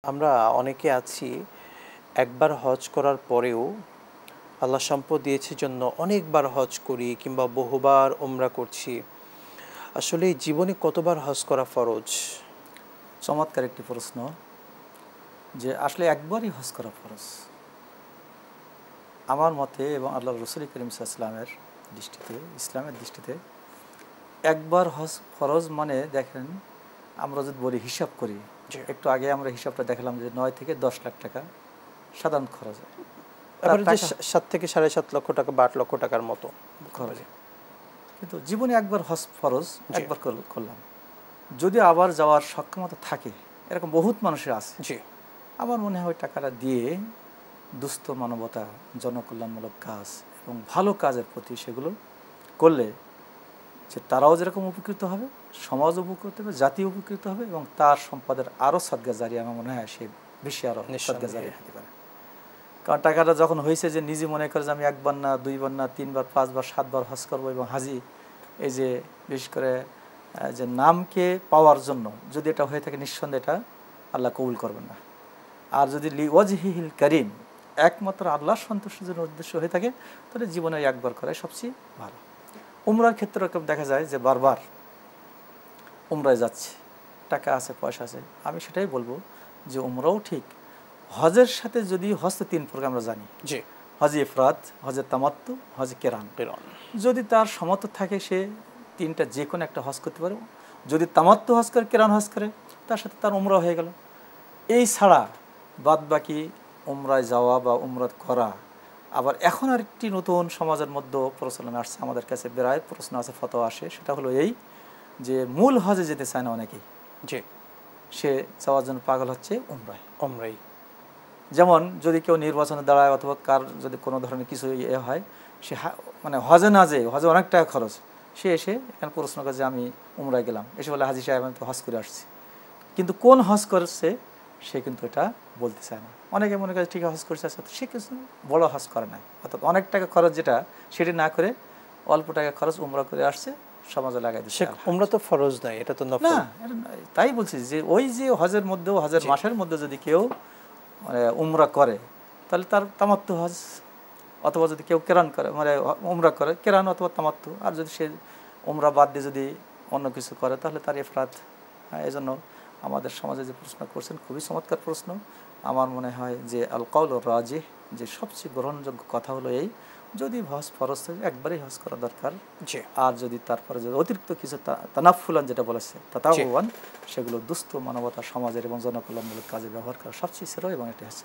আমরা অনেকে আছি একবার হজ করার পরেও আল্লাহ সম্পদ দিয়েছে জন্য অনেকবার হজ করি কিংবা বহুবার উমরা করছি। আসলে এই জীবনে কতবার হজ করা ফরজ? চমৎকার একটি প্রশ্ন যে আসলে একবারই হজ করা ফরজ আমার মতে এবং আল্লাহ রসুল করিম সাল্লামের দৃষ্টিতে, ইসলামের দৃষ্টিতে একবার হজ ফরজ মানে দেখেন, আমরা যদি বলি হিসাব করি, একটু আগে আমরা হিসাবটা দেখলাম যে 9 থেকে 10 লাখ টাকা সাধারণ খরচ হয়, এবার যে 7 থেকে 7.5 লক্ষ টাকা বা 8 লক্ষ টাকার মতো খরচ। কিন্তু জীবনে একবার হজ ফরজ, একবার করলাম, যদি আবার যাওয়ার সক্ষমতা থাকে, এরকম বহুত মানুষের আছে, আমার মনে হয় টাকাটা দিয়ে দুস্থ মানবতা, জনকল্যাণমূলক কাজ এবং ভালো কাজের প্রতি সেগুলো করলে যে তারাও যেরকম উপকৃত হবে, সমাজ উপকৃত হবে, জাতি উপকৃত হবে এবং তার সম্পদের আরও সদকা জারিয়া আমার মনে হয় সে বেশি আরও সদকা জারিয়া হতে পারে। কারণ টাকাটা যখন হয়েছে যে নিজে মনে করে যে আমি একবার না, দুইবার না, 3বার, 5বার, 7বার হজ করবো এবং হাজি, এই যে বিশেষ করে যে নামকে পাওয়ার জন্য যদি এটা হয়ে থাকে, নিঃসন্দেহে এটা আল্লাহ কবুল করবেন না। আর যদি লিওয়াজহিল করিম, একমাত্র আল্লাহর সন্তুষ্টির জন্য উদ্দেশ্য হয়ে থাকে, তাহলে জীবনে একবার করাই সবচেয়ে ভালো। উমরার ক্ষেত্রে এরকম দেখা যায় যে বারবার উমরায় যাচ্ছে, টাকা আছে, পয়সা আছে, আমি সেটাই বলবো যে উমরাও ঠিক, হজের সাথে যদি হজ তো 3 প্রকার আমরা জানি, হজে ইফরাদ, হজে তামাত্তু, হজে কেরান। যদি তার সমর্থ থাকে সে 3টা যে কোনো একটা হজ করতে পারে। যদি তামাত্তু হজ করে, কেরান হজ করে, তার সাথে তার উমরা হয়ে গেল। এই ছাড়া বাদ বাকি উমরায় যাওয়া বা উমরাত করা, আবার এখন আর একটি নতুন সমাজের মধ্যে প্রচলন আসছে, আমাদের কাছে বেড়ায় প্রশ্ন আছে, ফতোয়া আসে, সেটা হলো এই যে মূল হজে যেতে চায় না অনেকেই, সে যাওয়ার জন্য পাগল হচ্ছে উমরাই। যেমন যদি কেউ নির্বাচনে দাঁড়ায় অথবা কার যদি কোনো ধরনের কিছু হয়, সে মানে হজে না যেয়ে, হজে অনেক টাকা খরচ, সে এসে এখানে প্রশ্ন করে যে আমি উমরায় গেলাম, এসে বলে হাজি সাহেব আমি তো হজ করে আসছি, কিন্তু কোন হজ করছে সে কিন্তু এটা বলতে চায় না। অনেকে মনে করে ঠিক হজ করছে, সে কিছু বড় হজ করে নাই, অর্থাৎ অনেক টাকা খরচ যেটা সেটি না করে অল্প টাকা খরচ উমরা করে আসছে, সমাজে লাগাই দিচ্ছে। উমরা তো ফরজ নাই, এটা তো নফল। না, তাই বলছি যে ওই যে হজের মধ্যেও, হজের মাসের মধ্যে যদি কেউ মানে উমরা করে, তাহলে তার তামাত্তু হজ, অথবা যদি কেউ কেরান করে, মানে উমরা করে, কেরান অথবা তামাত্তু। আর যদি সে উমরা বাদ দিয়ে যদি অন্য কিছু করে, তাহলে তার ইফরাত। এই জন্য আমাদের সমাজে যে প্রশ্ন করছেন, খুবই চমৎকার প্রশ্ন। আমার মনে হয় যে আল কাউল রাজিহ, যে সবচেয়ে গ্রহণযোগ্য কথা হলো এই, যদি হজ ফরজ থাকে একবারই হজ করা দরকার। আর যদি তারপরে যদি অতিরিক্ত কিছু তানাফুলান যেটা বলেছে তাতাওয়ান, সেগুলো দুস্থ মানবতা, সমাজের এবং জনকল্যাণমূলক কাজে ব্যবহার করা সবচেয়ে সেরা, এবং এটা হচ্ছে